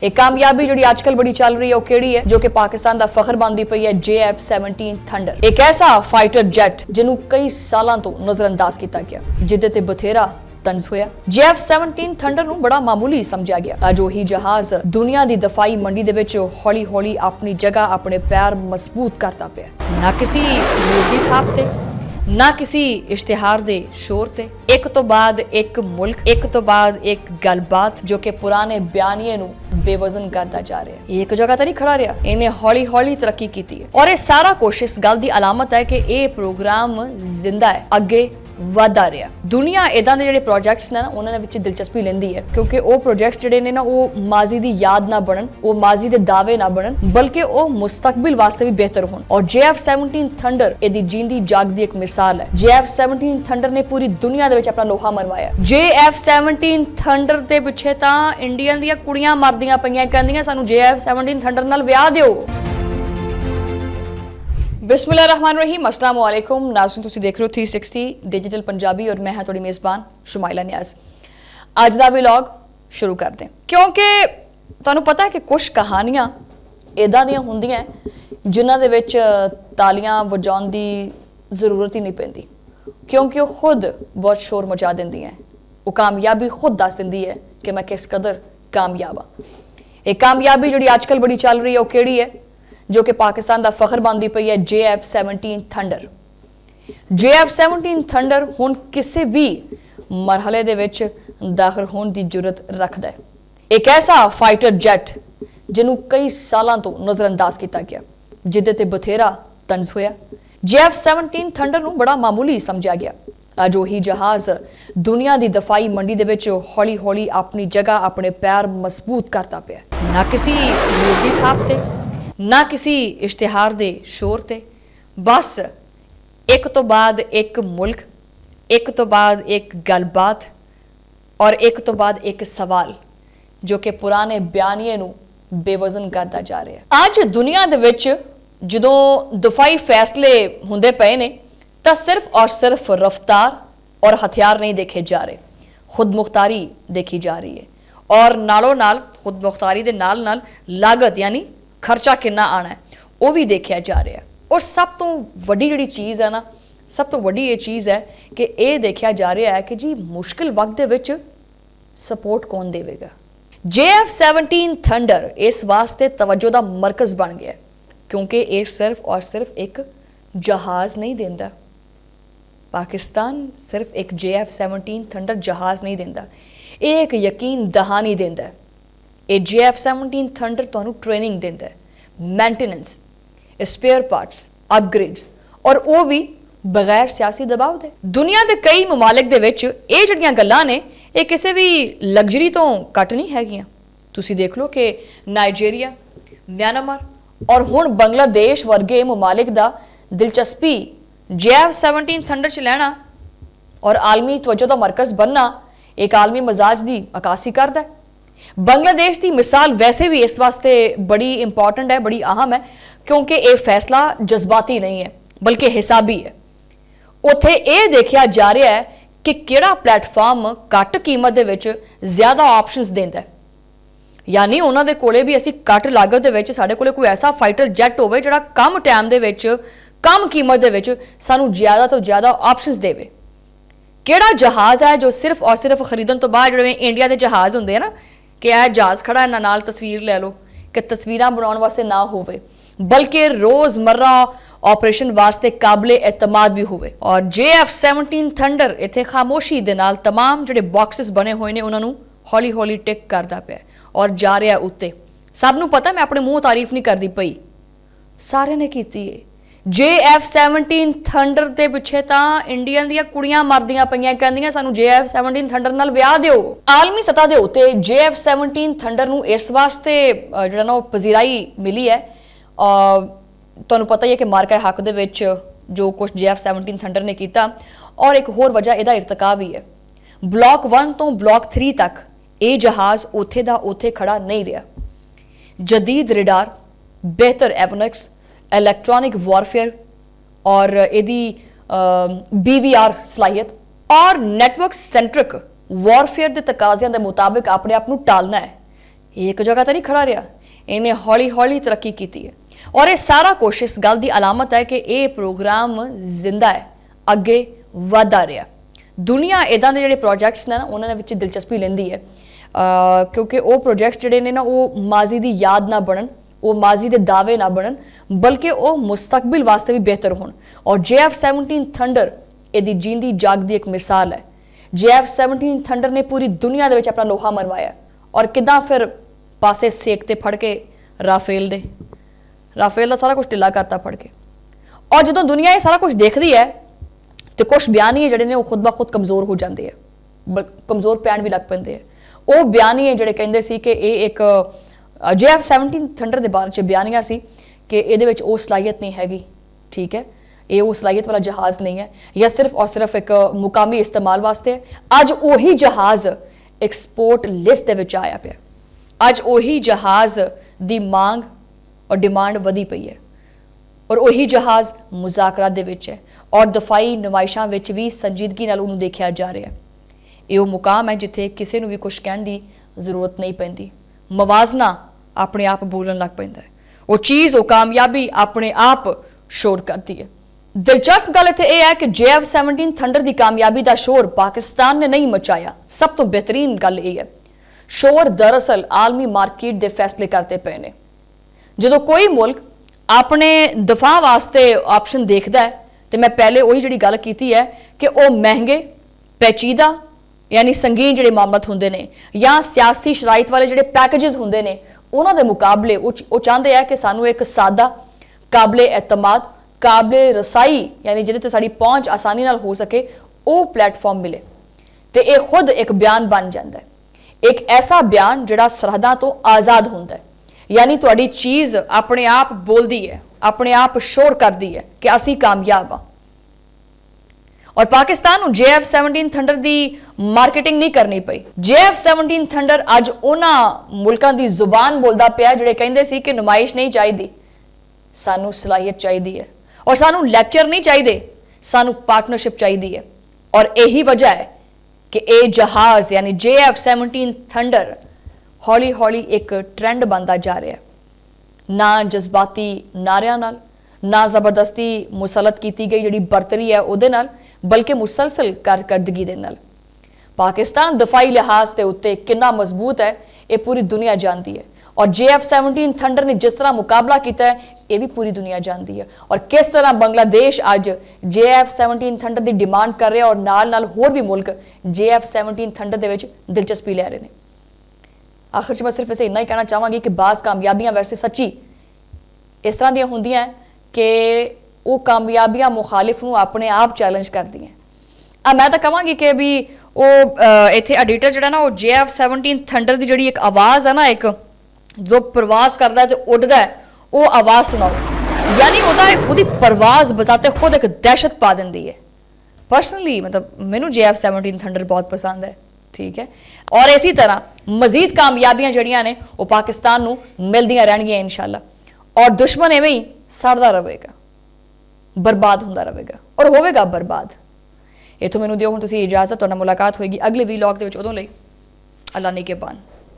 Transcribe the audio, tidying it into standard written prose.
एक कामयाबी जी आजकल बड़ी चल रही है वो केड़ी है जो कि पाकिस्तान का फखर बनती पई है JF-17 थंडर। एक ऐसा फाइटर जेट जिन्हों कई सालों तो नजरअंदाज किया गया जिदे ते बथेरा तंज होया। JF-17 थंडर नूं बड़ा मामूली समझा गया। अज वही जहाज दुनिया की दफाई मंडी दे विच हौली हौली अपनी जगह अपने पैर मजबूत करता पिया। ना किसी मोदी थाप ते ना किसी इश्तिहार दे शोर ते एक तो बाद एक मुल्क एक तो बाद एक गलबात जो कि पुराने बयानिए नूं बेवजन करता जा रहा है। एक जगह तो नहीं खड़ा रहा, इन्हें हौली हौली तरक्की की है और ये सारा कुछ इस गल की अलामत है कि ये प्रोग्राम जिंदा है, अगे वधा रहा। दुनिया इदां दे जिहड़े प्रोजेक्ट्स ने ना उन्हां दे विच दिलचस्पी लैंदी है क्योंकि वो प्रोजेक्ट्स जिहड़े ने ना वो माजी दी याद ना बनन, वो माजी दे दावे ना बनन, बल्कि वो मुस्तकबिल वास्ते भी बेहतर होण। और JF-17 थंडर इहदी जींदी जागदी एक मिसाल है। JF-17 थंडर ने पूरी दुनिया दे विच अपना लोहा मनवाया। JF-17 थंडर दे पिछे तां इंडियन दीयां कुड़ियां मरदियां पईयां, कहंदियां सानू JF-17 थंडर नाल विआह दिओ। बिस्मिल्लाहिर्रहमानिर्रहीम, अस्सलाम वालेकुम नाज़रीन, तुसीं देख रहे हो 360 डिजिटल पंजाबी और मैं हां तुहाडी मेज़बान शुमाइला नियाज़। अज दा व्लॉग शुरू करते हैं क्योंकि तुहानूं पता है कि कुछ कहानियां इदां दियां हुंदियां जिन्हां दे विच तालियां वजाउण दी जरूरत ही नहीं पैंदी क्योंकि वो खुद बहुत शोर मचा दिंदियां। वो कामयाबी खुद दस दिंदी है कि मैं किस कदर कामयाब हाँ। एक कामयाबी जिहड़ी अजकल बड़ी चल रही है वो केड़ी है जो कि पाकिस्तान का फखर बनती पई है JF-17 थंडर। JF-17 थंडर हुण किसी भी मरहले दे विच दाखिल होने की जुरत रखता है। एक ऐसा फाइटर जेट जिन्हों कई सालों तो नजरअंदाज किया गया जिदे ते बथेरा तंज होया। JF-17 थंडर नूं बड़ा मामूली समझा गया। अज वही जहाज दुनिया की दफाई मंडी दे विच हौली हौली अपनी जगह अपने पैर मजबूत करता पिया। ना किसी मोदी थाप ते ना किसी इश्तिहार दे शोर ते, बस एक तो बाद एक मुल्क एक तो बाद एक गलबात और एक तो बाद एक सवाल जो कि पुराने बयानिए नूं बेवजन करता जा रहा है। अज दुनिया दे विच जदों दफाई फैसले हुंदे पए ने तां सिर्फ और सिर्फ रफ्तार और हथियार नहीं देखे जा रहे, खुद मुख्तारी देखी जा रही है और नालों नाल खुद मुख्तारी दे नाल नाल लागत यानी खर्चा कितना आना है वो भी देखा जा रहा है। और सब तो वड्डी जिहड़ी चीज़ है ना, सब तो वड्डी ये चीज़ है कि ये देखा जा रहा है कि जी मुश्किल वक्त दे विच सपोर्ट कौन देवेगा। JF-17 थंडर इस वास्ते तवज्जो दा मरकज़ बन गया क्योंकि ये सिर्फ और सिर्फ एक जहाज़ नहीं देंदा। पाकिस्तान सिर्फ एक JF-17 थंडर जहाज़ नहीं देंदा, ये एक यकीन दहानी देंदा है। ये JF-17 थंडर तुहानूं ट्रेनिंग देंदा है, मेंटेनेंस, स्पेयर पार्ट्स, अपग्रेड्स और वो भी बगैर सियासी दबाव दे। दुनिया के कई ममालिक दे विच ये जिहड़ियां गल्लां ने ये किसी भी लग्जरी तो घट नहीं हैगियां। तुसीं देख लो कि नाइजीरिया, म्यांमार और हुण बांग्लादेश वर्गे ममालिक दा दिलचस्पी JF-17 थंडर च लैना और आलमी तवज्जो दा मरकज़ बनना एक आलमी मजाज की अकासी करदा है। बांग्लादेश की मिसाल वैसे भी इस वास्ते बड़ी इंपॉर्टेंट है, बड़ी अहम है क्योंकि ये फैसला जज्बाती नहीं है बल्कि हिसाबी है। उत्थे ये देखा जा रहा है कि किहड़ा प्लेटफॉर्म घट कीमत दे विच ज़्यादा ऑप्शनस देंदा है, यानी उन्हां दे कोले भी असीं घट लागत दे विच साडे कोले कोई ऐसा फाइटर जेट होवे जिहड़ा कम टाइम दे विच कम कीमत दे विच सानूं ज़्यादा तो ज़्यादा ऑप्शनस देवे। किहड़ा जहाज़ है जो सिर्फ और सिर्फ खरीदण तो बाद जिहड़े इंडिया के जहाज़ हुंदे हैं ना कि यह जहाज़ खड़ा है नाल तस्वीर ले लो कि तस्वीरां बनाउण वास्ते ना होवे बल्कि रोज़मर्रा ऑपरेशन वास्ते काबिले एतमाद भी होवे। और JF-17 थंडर इत्थे खामोशी दे नाल तमाम जिहड़े बॉक्सेस बने हुए ने उन्हां नूं हौली हौली टिक करदा पिया और जा रहा उत्ते। सब नूं पता मैं अपने मूँह तारीफ नहीं करदी पई, सारे ने कीती है। JF-17 थंडर दे पिछे तां इंडियन दीयां कुड़ियां मरदियां पईयां, कहंदियां सानू JF-17 थंडर नाल विआह दिओ। आलमी सतह दे उत्ते JF-17 थंडर नूं इस वास्ते जिहड़ा ना पजीराई मिली है। तुहानूं पता ही है कि मार्का हक दे विच जो कुछ JF-17 थंडर ने कीता और एक होर वजह इहदा इरतका भी है। ब्लॉक 1 तो ब्लॉक 3 तक ये जहाज़ उत्थे दा उत्थे खड़ा नहीं रहा। जदीद रेडार, बेहतर एवोनिक्स, इलैक्ट्रॉनिक वॉरफेयर और यदि BVR सलाहियत और नैटवर्क सेंट्रिक वॉरफेयर के तकाज़ियां के मुताबिक अपने आप को टालना है एक जगह तो नहीं खड़ा रहा, इन्हें हौली हौली तरक्की की है। और ये सारा कुछ इस गल की अलामत है कि ये प्रोग्राम जिंदा है, अगे वधदा रहा। दुनिया इदां दे जिहड़े प्रोजैक्ट्स ने ना उन्हां विच दिलचस्पी लैंदी है, क्योंकि वो प्रोजैक्ट्स जिहड़े ने ना वो माजी की याद ना बनन, वो माजी के दावे ना बनन, बल्कि वो मुस्तकबिल वास्ते भी बेहतर होण। और JF-17 थंडर इहदी जींदी जागदी एक मिसाल है। JF-17 थंडर ने पूरी दुनिया दे विच अपना लोहा मनवाया, और किदां फिर पासे सेक ते फड़ के राफेल का सारा कुछ ढिला करता फड़ के। और जो दुनिया ये सारा कुछ देखती है तो कुछ बयानी है जिहड़े ने खुद ब खुद कमज़ोर हो जाते हैं, कमज़ोर पैण भी लग पैंदे है। वो बयानी है जिहड़े कहंदे सी कि ये एक JF-17 थंडर के बारे च बयानिया सी कि ये वो सलाहियत नहीं हैगी, ठीक है, ये वो सलाहियत वाला जहाज़ नहीं है, या सिर्फ और सिर्फ एक मुकामी इस्तेमाल वास्ते है। अज उही जहाज़ एक्सपोर्ट लिस्ट दे विच आया पिया, अज उही जहाज़ दी मांग और डिमांड वधी पई है, और उही जहाज़ मुज़ाकरात दे विच है, और दफाई नुमाइशां विच भी संजीदगी नाल उहनूं देखिया जा रहा है। ये मुकाम है जिथे किसी नूं भी कुछ कहण दी जरूरत नहीं पैंदी, मवाजना अपने आप बोलन लग पैंदा है, वो चीज़ वो कामयाबी अपने आप शोर करती है। दिलचस्प गल इत्थे यह है कि JF-17 थंडर की कामयाबी का शोर पाकिस्तान ने नहीं मचाया। सब तो बेहतरीन गल यह है, शोर दरअसल आलमी मार्केट के फैसले करते पे ने। जो कोई मुल्क अपने दफा वास्ते ऑप्शन देखता है, तो मैं पहले वही जी गल की है कि वह महंगे पेचीदा यानी संगीन जोड़े मामलत होंगे ने, या सियासी शराइत वाले जोड़े पैकेजेस होंगे ने, उन्होंने मुकाबले वो चाहते हैं कि सानू एक सादा, काबले एतमाद, काबले रसाई यानी जिहदे साड़ी पहुँच आसानी नाल हो सके, वो प्लेटफॉर्म मिले। तो यह खुद एक बयान बन जाता है, एक ऐसा बयान जिहड़ा सरहदां तो आज़ाद होंदा है, यानी तुहाडी चीज़ अपने आप बोलती है, अपने आप शोर करती है कि असी कामयाब हाँ। और पाकिस्तान नूं JF-17 थंडर की मार्केटिंग नहीं करनी पई। JF-17 थंडर अज उन्हां मुल्कां की जुबान बोलदा पिया जिहड़े कहिंदे सी कि नुमाइश नहीं चाहिए, सानू सलाहियत चाहिए है, और सानू लैक्चर नहीं चाहिए, सानू पार्टनरशिप चाहिए है। और यही वजह है कि ये जहाज़ यानी JF-17 थंडर हौली हौली एक ट्रेंड बनता जा रहा है। ना जज्बाती नारियां नाल, ना जबरदस्ती मुसलत की गई जी बरतरी है उहदे नाल, बल्कि मुसलसल कारकर्दगी दे नाल। पाकिस्तान दफाई लिहाज के उत्ते कितना मजबूत है ये पूरी दुनिया जानती है, और JF-17 थंडर ने जिस तरह मुकाबला किया है ये भी पूरी दुनिया जानती है। और किस तरह बांग्लादेश अज JF-17 थंडर की डिमांड कर रहा है, और नाल नाल होर भी मुल्क JF-17 थंडर दे विच दिलचस्पी लै रहे हैं। आखिर च मैं सिर्फ इसे इन्ना ही कहना चाहवागी कि बाज़ कामयाबियां वैसे सच्ची इस तरह दियां होंदियां कि वो कामयाबियां मुखालिफ नूं अपने आप चैलेंज करती हैं। मैं तो कहांगी कि भी वो इत्थे एडिटर जिहड़ा ना वो JF-17 थंडर की जिहड़ी एक आवाज़ है ना, एक जो प्रवास करता है तो उड़ता है, वो आवाज़ सुनाओ, यानी उसकी परवाज बजाते खुद एक दहशत पा देंदी है। पर्सनली मतलब मैनू JF-17 थंडर बहुत पसंद है, ठीक है। और इसी तरह मजीद कामयाबियां जड़ियां ने वो पाकिस्तान नूं मिलदियां रहणगियां इंशाअल्लाह, और दुश्मन इवें ही सड़दा रहेगा, बर्बाद होंदा रहेगा और होवेगा बर्बाद। इत्थों मैनूं दिओ हुण तुसीं इजाजत, तुहाडे नाल मुलाकात होएगी अगले वीलॉग दे विच, उदों लई अल्लाह ने के बान।